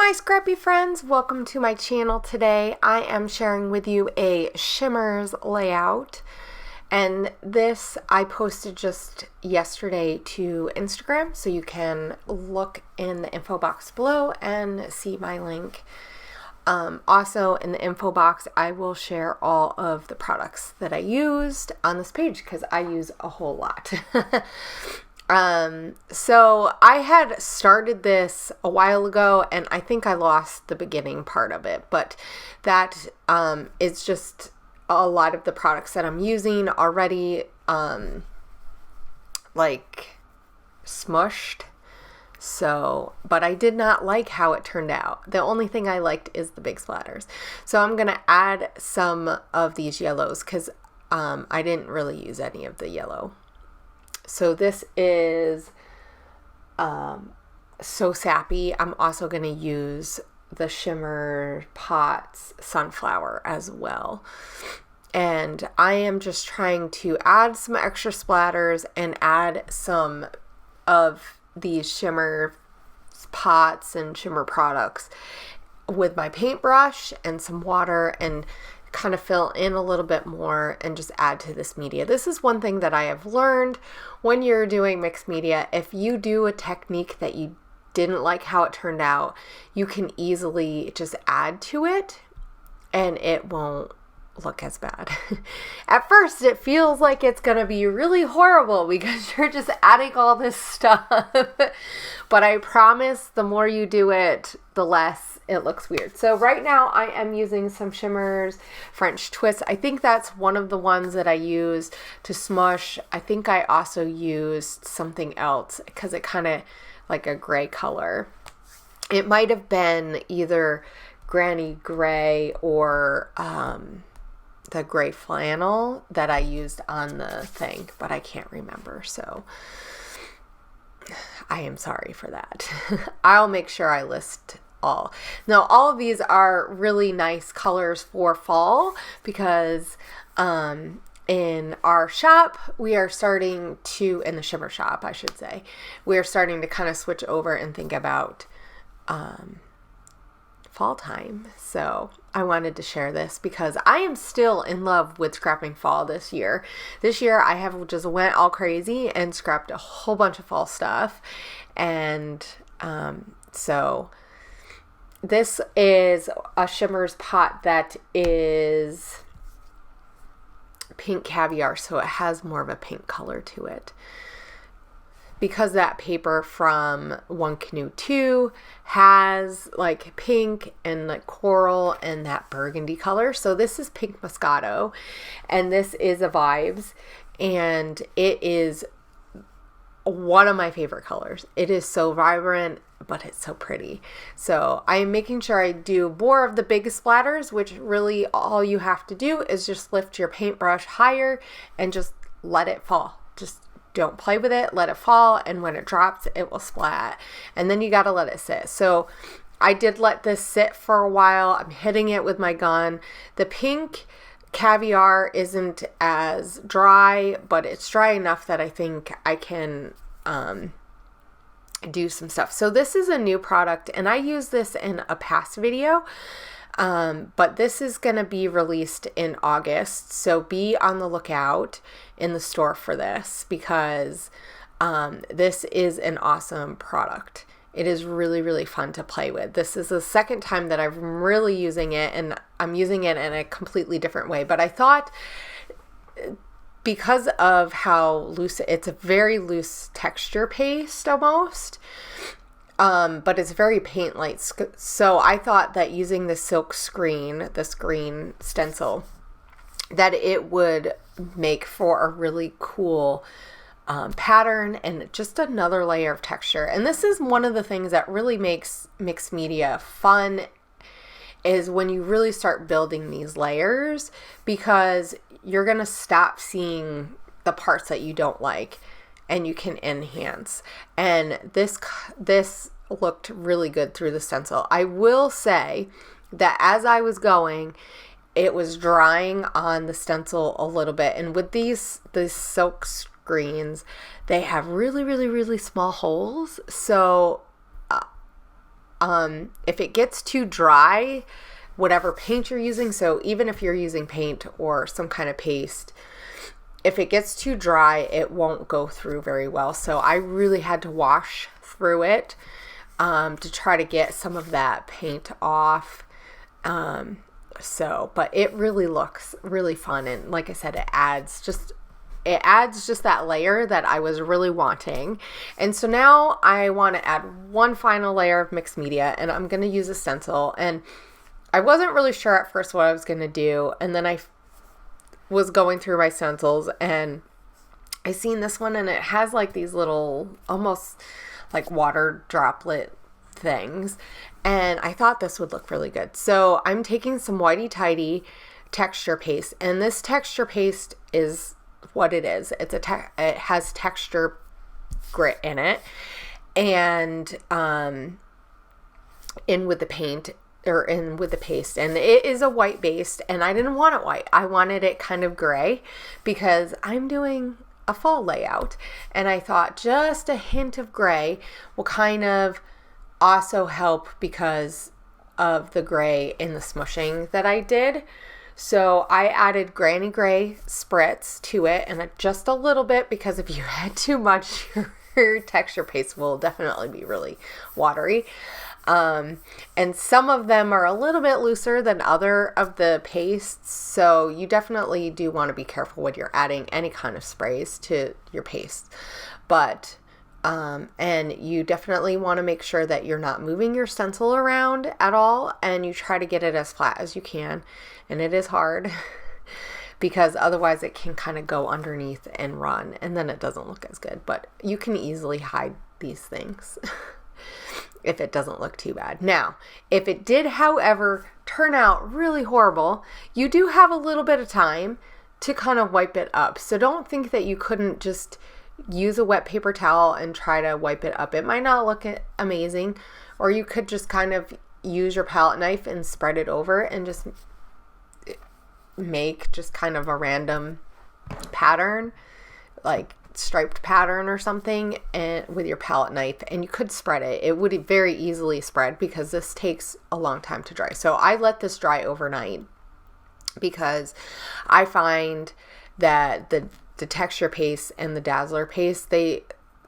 my scrappy friends, welcome to my channel. Today I am sharing with you a Shimmerz layout, and this I posted just yesterday to Instagram, so you can look in the info box below and see my link. Also in the info box I will share all of the products that I used on this page because I use a whole lot. So I had started this a while ago and I think I lost the beginning part of it, but that is just a lot of the products that I'm using already, like smushed. So, but I did not like how it turned out. The only thing I liked is the big splatters. So I'm going to add some of these yellows because I didn't really use any of the yellow. So this is So Sappy. I'm also going to use the Shimmer Pots Sunflower as well. And I am just trying to add some extra splatters and add some of these Shimmer pots and Shimmer products with my paintbrush and some water and kind of fill in a little bit more and just add to this media. This is one thing that I have learned when you're doing mixed media. If you do a technique that you didn't like how it turned out, you can easily just add to it and it won't look as bad. At first it feels like it's gonna be really horrible because you're just adding all this stuff, but I promise the more you do it, the less it looks weird. So right now I am using some Shimmerz French Twist. I think that's one of the ones that I use to smush. I think I also used something else because it kind of like a gray color. It might have been either Granny Gray or the gray flannel that I used on the thing, but I can't remember, so I am sorry for that. I'll make sure I list all. Now, all of these are really nice colors for fall because in our shop, we are starting to, in the Shimmer shop, I should say, we are starting to kind of switch over and think about fall time. So I wanted to share this because I am still in love with scrapping fall this year. This year I have just went all crazy and scrapped a whole bunch of fall stuff. And so this is a Shimmerz pot that is pink caviar, so it has more of a pink color to it. Because that paper from One Canoe 2 has like pink and like coral and that burgundy color. So this is Pink Moscato and this is a Vibes, and it is one of my favorite colors. It is so vibrant, but it's so pretty. So I am making sure I do more of the big splatters, which really all you have to do is just lift your paintbrush higher and just let it fall. Just don't play with it, let it fall, and when it drops, it will splat. And then you got to let it sit. So I did let this sit for a while. I'm hitting it with my gun. The pink caviar isn't as dry, but it's dry enough that I think I can do some stuff. So this is a new product, and I used this in a past video. But this is going to be released in August, so be on the lookout in the store for this because this is an awesome product. It is really, really fun to play with. This is the second time that I'm really using it, and I'm using it in a completely different way. But I thought because of how loose, it's a very loose texture paste almost. But it's very paint light. So I thought that using the silk screen, this green stencil, that it would make for a really cool pattern and just another layer of texture. And this is one of the things that really makes mixed media fun, is when you really start building these layers, because you're going to stop seeing the parts that you don't like and you can enhance. And this looked really good through the stencil. I will say that as I was going, it was drying on the stencil a little bit. And with these silk screens, they have really, really, really small holes. So if it gets too dry, whatever paint you're using, so even if you're using paint or some kind of paste, if it gets too dry, it won't go through very well. So I really had to wash through it to try to get some of that paint off. But it really looks really fun. And like I said, it adds just that layer that I was really wanting. And so now I want to add one final layer of mixed media, and I'm going to use a stencil. And I wasn't really sure at first what I was going to do. And then I was going through my stencils and I seen this one, and it has like these little almost like water droplet things. And I thought this would look really good. So I'm taking some Whitey Tidy texture paste, and this texture paste is what it is. It has texture grit in it, and in with the paint or in with the paste, and it is a white based, and I didn't want it white. I wanted it kind of gray because I'm doing a fall layout, and I thought just a hint of gray will kind of also help because of the gray in the smushing that I did. So I added Granny Gray spritz to it, and just a little bit, because if you add too much, your texture paste will definitely be really watery. And some of them are a little bit looser than other of the pastes, so you definitely do want to be careful when you're adding any kind of sprays to your paste. But and you definitely want to make sure that you're not moving your stencil around at all, and you try to get it as flat as you can. And it is hard because otherwise it can kind of go underneath and run, and then it doesn't look as good. But you can easily hide these things if it doesn't look too bad. Now, if it did, however, turn out really horrible, you do have a little bit of time to kind of wipe it up. So don't think that you couldn't just use a wet paper towel and try to wipe it up. It might not look amazing, or you could just kind of use your palette knife and spread it over and just make just kind of a random pattern, like striped pattern or something, and with your palette knife, and you could spread it. It would very easily spread because this takes a long time to dry. So I let this dry overnight because I find that the texture paste and the dazzler paste, they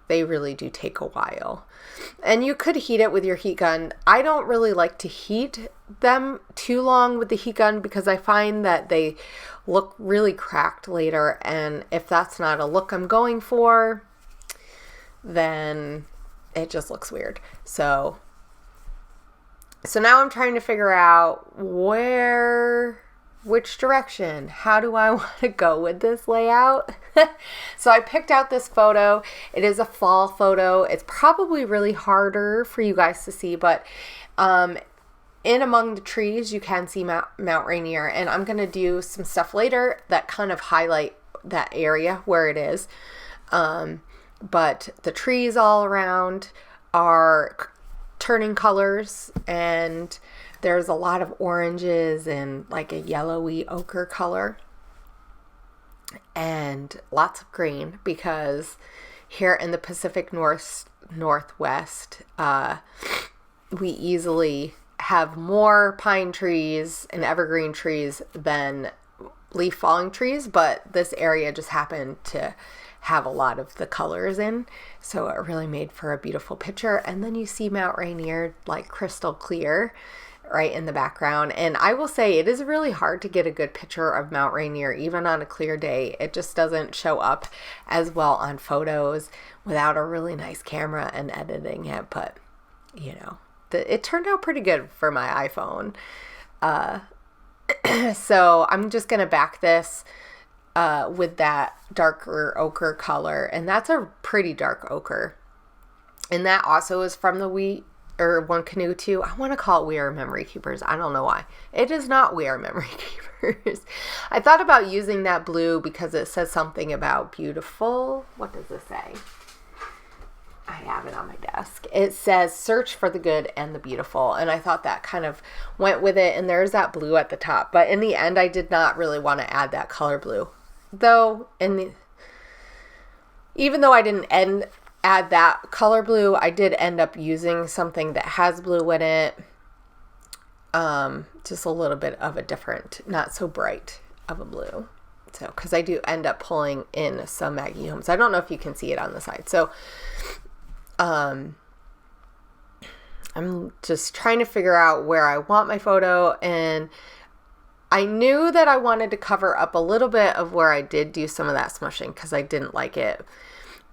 really do take a while. And you could heat it with your heat gun. I don't really like to heat them too long with the heat gun because I find that they look really cracked later, and if that's not a look I'm going for, then it just looks weird. So now I'm trying to figure out which direction, how do I want to go with this layout? So I picked out this photo. It is a fall photo. It's probably really harder for you guys to see, but in among the trees you can see Mount Rainier, and I'm going to do some stuff later that kind of highlight that area where it is. But the trees all around are turning colors, and there's a lot of oranges and like a yellowy ochre color, and lots of green because here in the Pacific Northwest, we easily have more pine trees and evergreen trees than leaf falling trees, but this area just happened to have a lot of the colors in, so it really made for a beautiful picture. And then you see Mount Rainier like crystal clear right in the background. And I will say it is really hard to get a good picture of Mount Rainier even on a clear day. It just doesn't show up as well on photos without a really nice camera and editing it. But you know, it turned out pretty good for my iPhone. So I'm just gonna back this with that darker ochre color, and that's a pretty dark ochre. And that also is from the One Canoe 2. I want to call it We Are Memory Keepers. I don't know why. It is not We Are Memory Keepers. I thought about using that blue because it says something about beautiful. What does this say? I have it on my desk. It says search for the good and the beautiful, and I thought that kind of went with it, and there's that blue at the top. But in the end, I did not really want to add that color blue. Though, even though I didn't add that color blue. I did end up using something that has blue in it. Just a little bit of a different, not so bright of a blue. So, because I do end up pulling in some Maggie Holmes. I don't know if you can see it on the side. So, I'm just trying to figure out where I want my photo, and I knew that I wanted to cover up a little bit of where I did do some of that smushing because I didn't like it.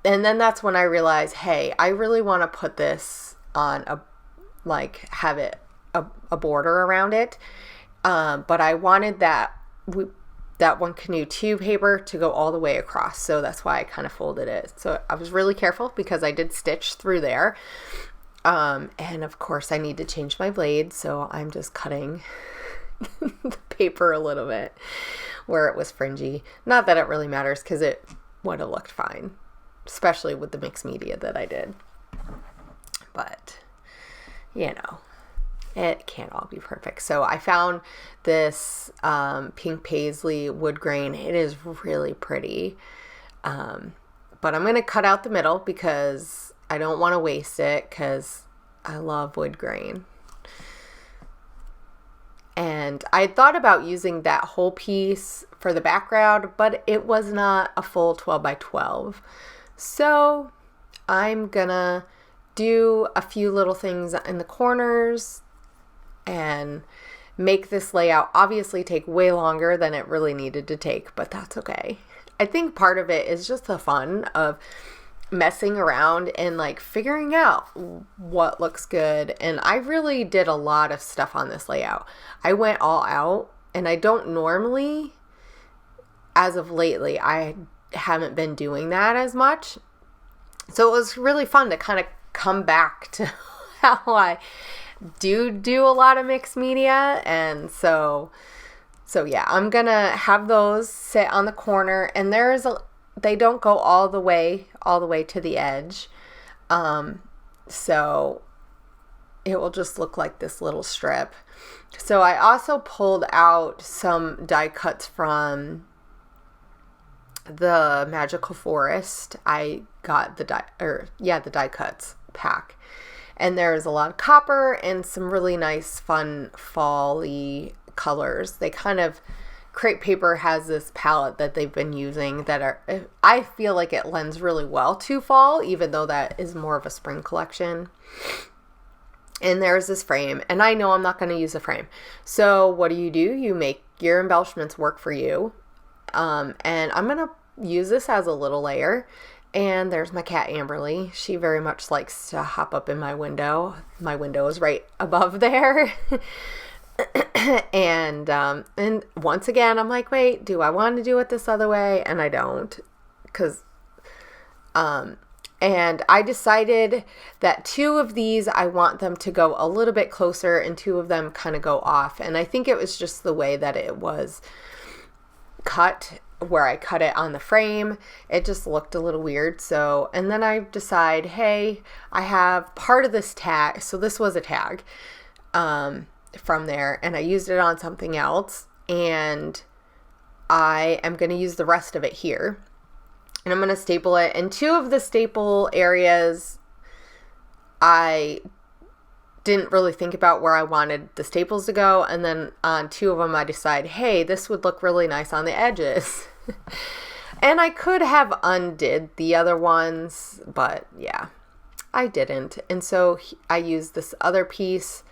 And then that's when I realized, hey, I really want to put this on have it a border around it. But I wanted that one canoe tube paper to go all the way across. So that's why I kind of folded it. So I was really careful because I did stitch through there. And of course I need to change my blade. So I'm just cutting the paper a little bit where it was fringy. Not that it really matters because it would have looked fine, especially with the mixed media that I did. But, it can't all be perfect. So I found this pink paisley wood grain. It is really pretty. But I'm going to cut out the middle because I don't want to waste it because I love wood grain. And I thought about using that whole piece for the background, but it was not a full 12 by 12. So I'm gonna do a few little things in the corners and make this layout obviously take way longer than it really needed to take, but that's okay. I think part of it is just the fun of messing around and figuring out what looks good. And I really did a lot of stuff on this layout. I went all out, and I don't normally, as of lately, I haven't been doing that as much. So it was really fun to kind of come back to how I do a lot of mixed media. And so yeah, I'm gonna have those sit on the corner, and they don't go all the way to the edge. So it will just look like this little strip. So I also pulled out some die cuts from the Magical Forest. I got the die cuts pack. And there's a lot of copper and some really nice fun fall-y colors. They kind of, Crepe Paper has this palette that they've been using I feel like it lends really well to fall, even though that is more of a spring collection. And there's this frame, and I know I'm not going to use a frame. So what do? You make your embellishments work for you. And I'm going to use this as a little layer. And there's my cat Amberly. She very much likes to hop up in my window. My window is right above there. And once again, I'm like, wait, do I want to do it this other way? And I don't, and I decided that 2 of these, I want them to go a little bit closer and 2 of them kind of go off. And I think it was just the way that it was cut, where I cut it on the frame. It just looked a little weird. So, and then I decide, hey, I have part of this tag. So this was a tag, from there, and I used it on something else, and I am going to use the rest of it here, and I'm going to staple it. And 2 of the staple areas, I didn't really think about where I wanted the staples to go, and then on 2 of them I decided, hey, this would look really nice on the edges. And I could have undid the other ones, but yeah, I didn't. And so I used this other piece,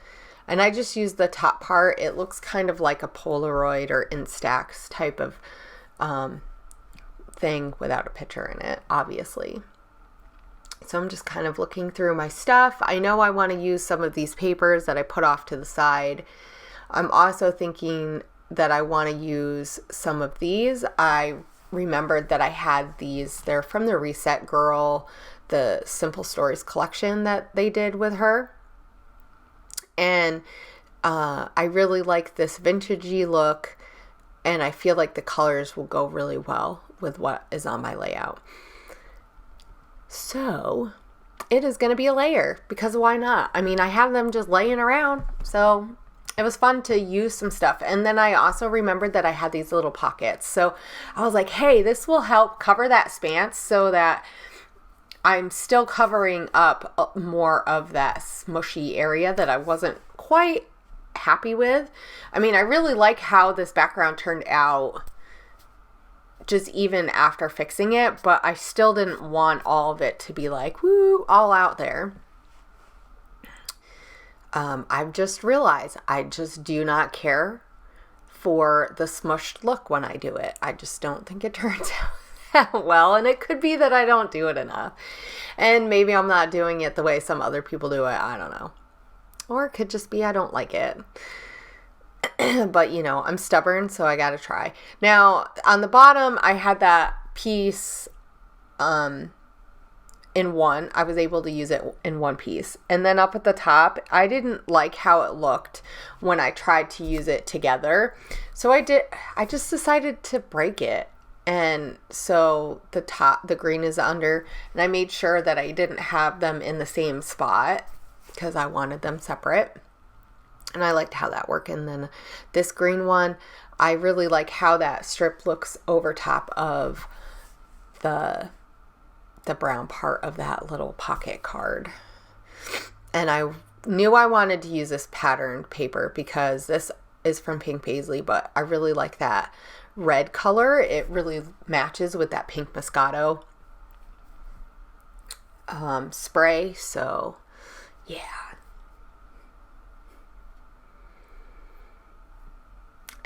and I just used the top part. It looks kind of like a Polaroid or Instax type of thing without a picture in it, obviously. So I'm just kind of looking through my stuff. I know I want to use some of these papers that I put off to the side. I'm also thinking that I want to use some of these. I remembered that I had these. They're from the Reset Girl, the Simple Stories collection that they did with her. And I really like this vintagey look, and I feel like the colors will go really well with what is on my layout. So it is going to be a layer, because why not? I mean, I have them just laying around, so it was fun to use some stuff. And then I also remembered that I had these little pockets. So I was like, hey, this will help cover that spanse so that I'm still covering up more of that smushy area that I wasn't quite happy with. I mean, I really like how this background turned out just even after fixing it, but I still didn't want all of it to be like, woo, all out there. I've just realized I just do not care for the smushed look when I do it. I just don't think it turns out that well, and it could be that I don't do it enough. And maybe I'm not doing it the way some other people do it. I don't know. Or it could just be I don't like it. But, you know, I'm stubborn, so I gotta try. Now, on the bottom, I had that piece in one. I was able to use it in one piece. And then up at the top, I didn't like how it looked when I tried to use it together. So I just decided to break it. And so the green is under, and I made sure that I didn't have them in the same spot because I wanted them separate. And I liked how that worked. And then this green one, I really like how that strip looks over top of the brown part of that little pocket card. And I knew I wanted to use this patterned paper because this is from Pink Paisley, but I really like that red color. It really matches with that pink Moscato spray. So yeah.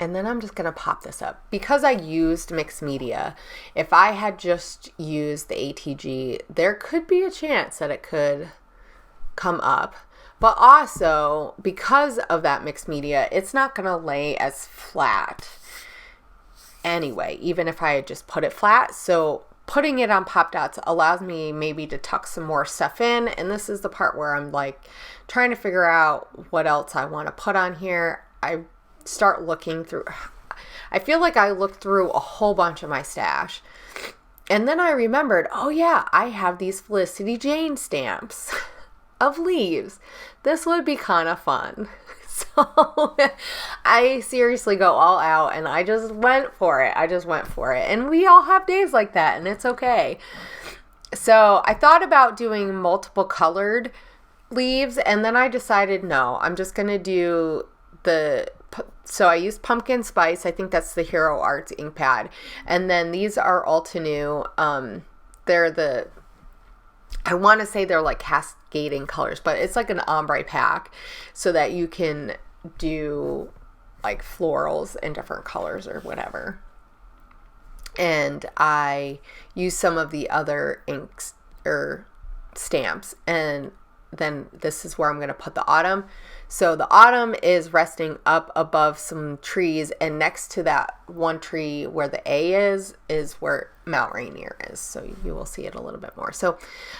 And then I'm just going to pop this up. Because I used mixed media, if I had just used the ATG, there could be a chance that it could come up. But also, because of that mixed media, it's not going to lay as flat anyway, even if I had just put it flat. So putting it on Pop Dots allows me maybe to tuck some more stuff in. And this is the part where I'm like trying to figure out what else I want to put on here. I start looking through. I feel like I looked through a whole bunch of my stash. And then I remembered, oh yeah, I have these Felicity Jane stamps of leaves. This would be kind of fun. So I seriously go all out and I just went for it. And we all have days like that and it's okay. So I thought about doing multiple colored leaves and then I decided no, I'm just going to do so I used pumpkin spice. I think that's the Hero Arts ink pad. And then these are Altenew. I want to say they're like cascading colors, but it's like an ombre pack so that you can do like florals in different colors or whatever. And I use some of the other inks or stamps. And then this is where I'm going to put the autumn. So the autumn is resting up above some trees, and next to that one tree where the A is where Mount Rainier is. So you will see it a little bit more. So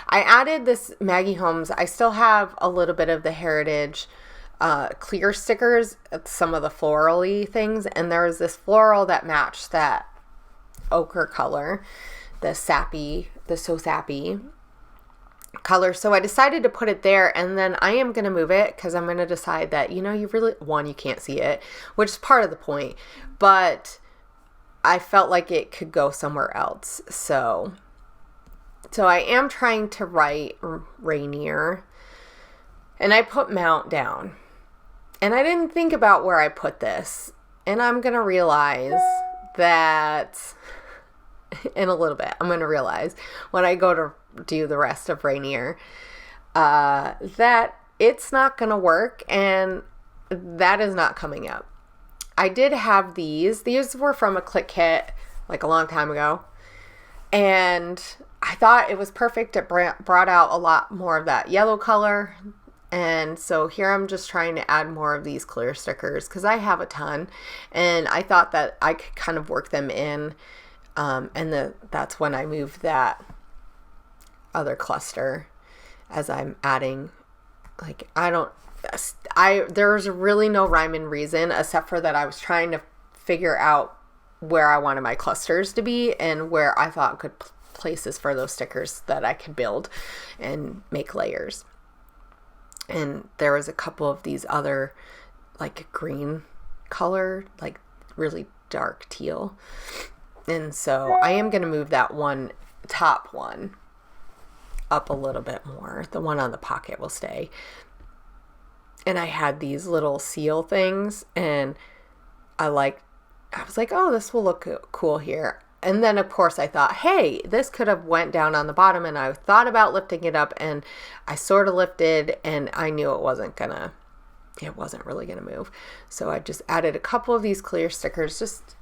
I added this Maggie Holmes. I still have a little bit of the Heritage clear stickers, some of the floral-y things, and there was this floral that matched that ochre color, the So Sappy color. So I decided to put it there, and then I am going to move it because I'm going to decide that, you can't see it, which is part of the point, but I felt like it could go somewhere else. So I am trying to write Rainier, and I put Mount down, and I didn't think about where I put this, and I'm going to realize that in a little bit, I'm going to realize when I go to do the rest of Rainier that it's not going to work, and that is not coming up. I did have these were from a Click Kit like a long time ago, and I thought it was perfect. It brought out a lot more of that yellow color, and so here I'm just trying to add more of these clear stickers because I have a ton, and I thought that I could kind of work them in, and that's when I moved that other cluster as I'm adding, like, there's really no rhyme and reason except for that I was trying to figure out where I wanted my clusters to be and where I thought good places for those stickers that I could build and make layers. And there was a couple of these other like green color, like really dark teal. And so I am going to move that top one up a little bit more. The one on the pocket will stay. And I had these little seal things, and I was like, oh, this will look cool here. And then, of course, I thought, hey, this could have went down on the bottom, and I thought about lifting it up, and I sort of lifted, and I knew it wasn't really gonna move. So I just added a couple of these clear stickers, just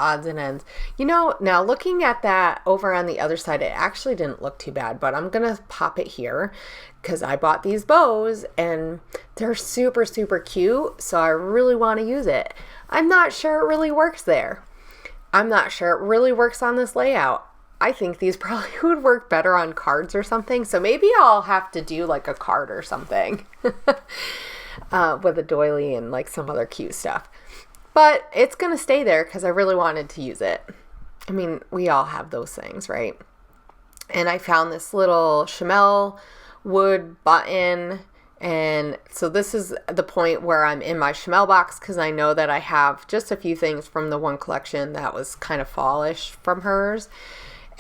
odds and ends. Now looking at that over on the other side, it actually didn't look too bad, but I'm gonna pop it here because I bought these bows and they're super, super cute. So I really want to use it. I'm not sure it really works there. I'm not sure it really works on this layout. I think these probably would work better on cards or something. So maybe I'll have to do like a card or something with a doily and like some other cute stuff. But it's going to stay there because I really wanted to use it. I mean, we all have those things, right? And I found this little Shimmerz wood button. And so this is the point where I'm in my Shimmerz box because I know that I have just a few things from the one collection that was kind of fallish from hers.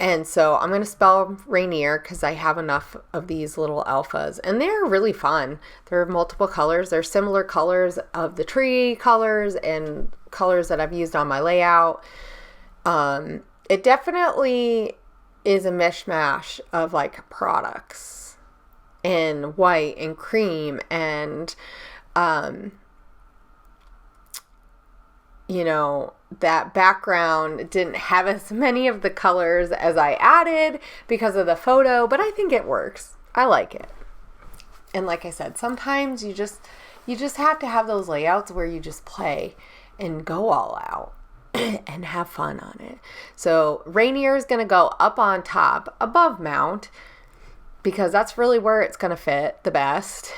And so I'm going to spell Rainier because I have enough of these little alphas. And they're really fun. They're multiple colors. They're similar colors of the tree colors and colors that I've used on my layout. It definitely is a mishmash of like products and white and cream and, that background didn't have as many of the colors as I added because of the photo, but I think it works. I like it. And like I said, sometimes you just have to have those layouts where you just play and go all out and have fun on it. So Rainier is going to go up on top above mount because that's really where it's going to fit the best.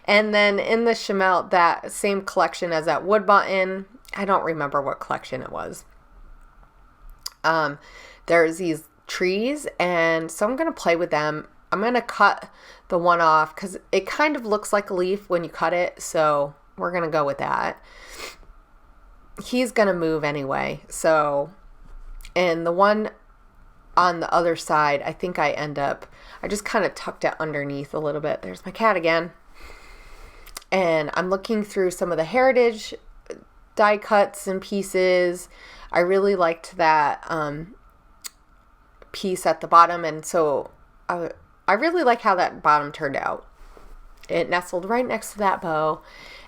And then in the Shimmerz, that same collection as that wood button, I don't remember what collection it was. There's these trees, and so I'm going to play with them. I'm going to cut the one off because it kind of looks like a leaf when you cut it, so we're going to go with that. He's going to move anyway, so, and the one on the other side, I think I just kind of tucked it underneath a little bit. There's my cat again. And I'm looking through some of the heritage die cuts and pieces. I really liked that piece at the bottom. And so I really like how that bottom turned out. It nestled right next to that bow.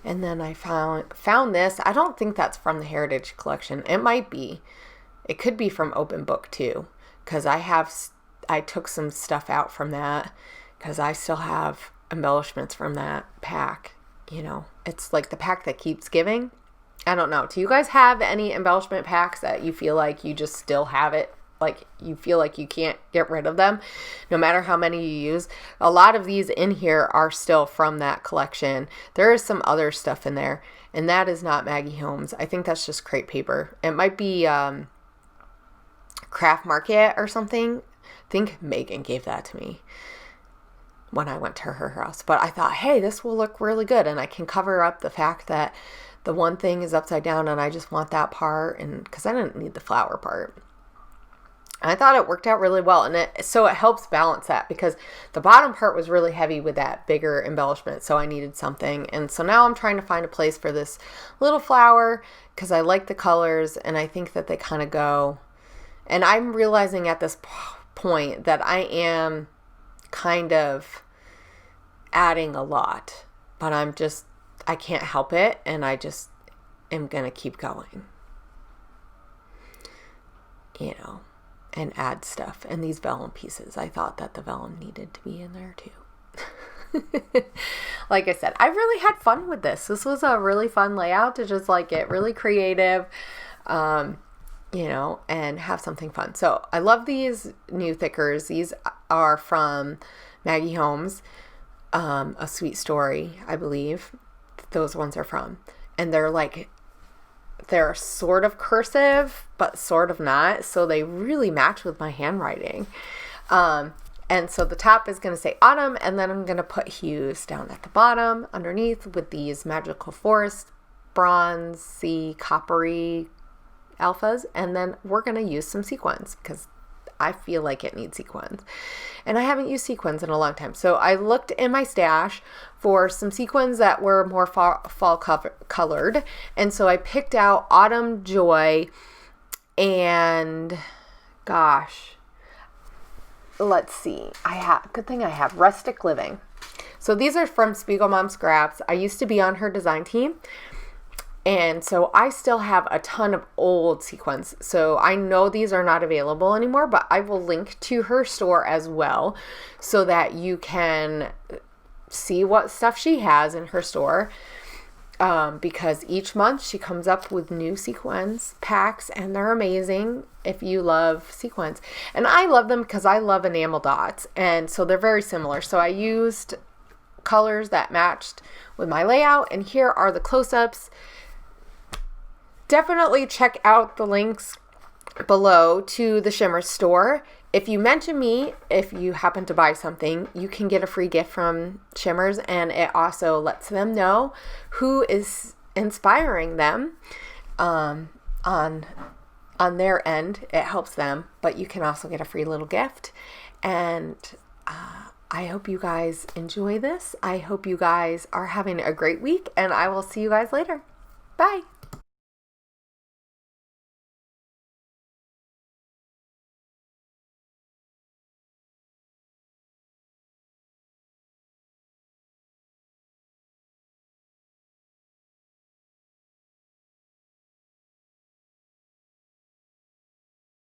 And then I found this. I don't think that's from the heritage collection. It might be. It could be from Open Book too. Because I took some stuff out from that. Because I still have embellishments from that pack. It's like the pack that keeps giving. I don't know. Do you guys have any embellishment packs that you feel like you just still have it? Like you feel like you can't get rid of them no matter how many you use? A lot of these in here are still from that collection. There is some other stuff in there, and that is not Maggie Holmes. I think that's just crepe paper. It might be Craft Market or something. I think Megan gave that to me when I went to her house. But I thought, hey, this will look really good. And I can cover up the fact that the one thing is upside down and I just want that part. And because I didn't need the flower part. And I thought it worked out really well. And so it helps balance that because the bottom part was really heavy with that bigger embellishment. So I needed something. And so now I'm trying to find a place for this little flower because I like the colors and I think that they kind of go. And I'm realizing at this point that I am kind of adding a lot, but I can't help it, and I just am gonna keep going, and add stuff. And these vellum pieces, I thought that the vellum needed to be in there too. Like I said, I really had fun with this. This was a really fun layout to just like get really creative, and have something fun. So I love these new thickers. These are from Maggie Holmes, A Sweet Story, I believe. Those ones are from. And they're sort of cursive, but sort of not. So they really match with my handwriting. And so the top is going to say autumn, and then I'm going to put hues down at the bottom underneath with these Magical Forest, bronzy, coppery alphas, and then we're going to use some sequins because I feel like it needs sequins. And I haven't used sequins in a long time. So I looked in my stash for some sequins that were more fall colored. And so I picked out Autumn Joy and gosh, let's see. Good thing I have Rustic Living. So these are from Spiegel Mom Scraps. I used to be on her design team. And so I still have a ton of old sequins. So I know these are not available anymore, but I will link to her store as well so that you can see what stuff she has in her store. Because each month she comes up with new sequins packs and they're amazing if you love sequins. And I love them because I love enamel dots. And so they're very similar. So I used colors that matched with my layout. And here are the close-ups. Definitely check out the links below to the Shimmerz store. If you mention me, if you happen to buy something, you can get a free gift from Shimmerz, and it also lets them know who is inspiring them on their end. It helps them, but you can also get a free little gift. And I hope you guys enjoy this. I hope you guys are having a great week, and I will see you guys later. Bye.